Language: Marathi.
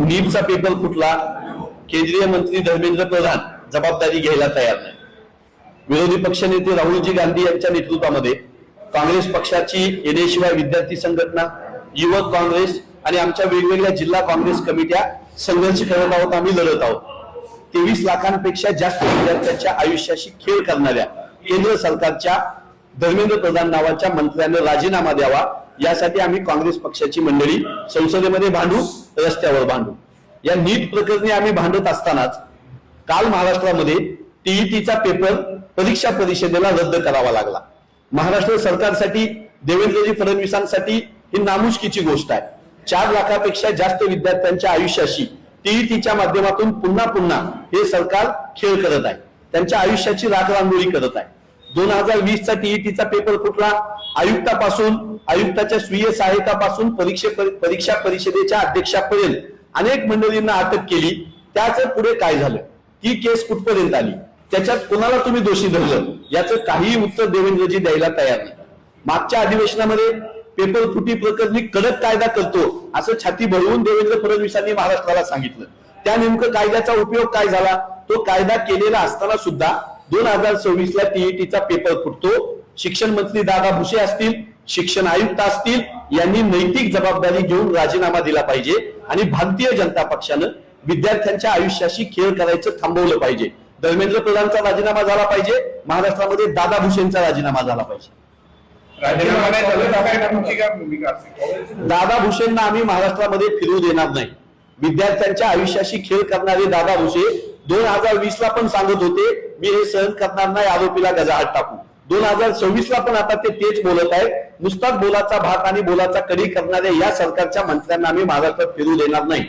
नीटचा पेपर फुटला, केंद्रीय मंत्री धर्मेंद्र प्रधान जबाबदारी घ्यायला तयार नाही। विरोधी पक्षनेते राहुलजी गांधी यांच्या नेतृत्वामध्ये काँग्रेस पक्षाची एनएशिवाय विद्यार्थी संघटना, युवक काँग्रेस आणि आमच्या वेगवेगळ्या जिल्हा काँग्रेस कमिट्या संघर्ष करत आहोत, आम्ही लढत आहोत। 23 लाखांपेक्षा जास्त विद्यार्थ्यांच्या आयुष्याशी खेळ करणाऱ्या केंद्र सरकारच्या धर्मेंद्र प्रधान नावाच्या मंत्र्याने राजीनामा द्यावा, यासाठी आम्ही काँग्रेस पक्षाची मंडळी संसदेमध्ये भांडू, रस्त्यावर भांडू। या नीट प्रकरणी आम्ही भांडत असतानाच काल महाराष्ट्रामध्ये टीईटीचा पेपर परीक्षा परिषदेला रद्द करावा लागला। महाराष्ट्र सरकारसाठी, देवेंद्रजी फडणवीसांसाठी ही नामुष्कीची गोष्ट आहे। 4 लाखापेक्षा जास्त विद्यार्थ्यांच्या आयुष्याशी टीईटीच्या माध्यमातून पुन्हा पुन्हा हे सरकार खेळ करत आहे, त्यांच्या आयुष्याची राखरांगोळी करत आहे। 2020 चा टीईटीचा पेपर फुटला, आयुक्ताच्या स्वीय सहाय्यकापासून परीक्षा परिषदेच्या अध्यक्षापर्यंत अनेक मंडळींना अटक केली। त्याच पुढे काय झालं, ती केस कुठपर्यंत आली, त्याच्यात कोणाला तुम्ही दोषी धरलं, याचं काहीही उत्तर देवेंद्रजी द्यायला तयार नाही। मागच्या अधिवेशनामध्ये पेपर फुटी प्रकरणी कडक कायदा करतो असं छाती भरवून देवेंद्र फडणवीसांनी महाराष्ट्राला सांगितलं। त्या नेमकं कायद्याचा उपयोग काय झाला, तो कायदा केलेला असताना सुद्धा 2026 ला टीईटीचा पेपर फुटतो। शिक्षण मंत्री दादा भुसे असतील, शिक्षण आयुक्त असतील, यांनी नैतिक जबाबदारी घेऊन राजीनामा दिला पाहिजे आणि भारतीय जनता पक्षानं विद्यार्थ्यांच्या आयुष्याशी खेळ करायचं थांबवलं पाहिजे। धर्मेंद्र प्रधानचा राजीनामा झाला पाहिजे, महाराष्ट्रामध्ये दादा भुसेंचा राजीनामा झाला पाहिजे। दादा भुसेंना आम्ही महाराष्ट्रामध्ये फिरू देणार नाही। विद्यार्थ्यांच्या आयुष्याशी खेळ करणारे दादा भुसे 2020 ला पण सांगत होते, मी हे सहन करणार नाही, आरोपीला गजाआड टाकू। 2026 ला पण आता ते तेच बोलत आहेत। नुसताच बोलाचा भात आणि बोलाचा कडी करणाऱ्या या सरकारच्या मंत्र्यांना आम्ही महाराष्ट्रात फिरू देणार नाही।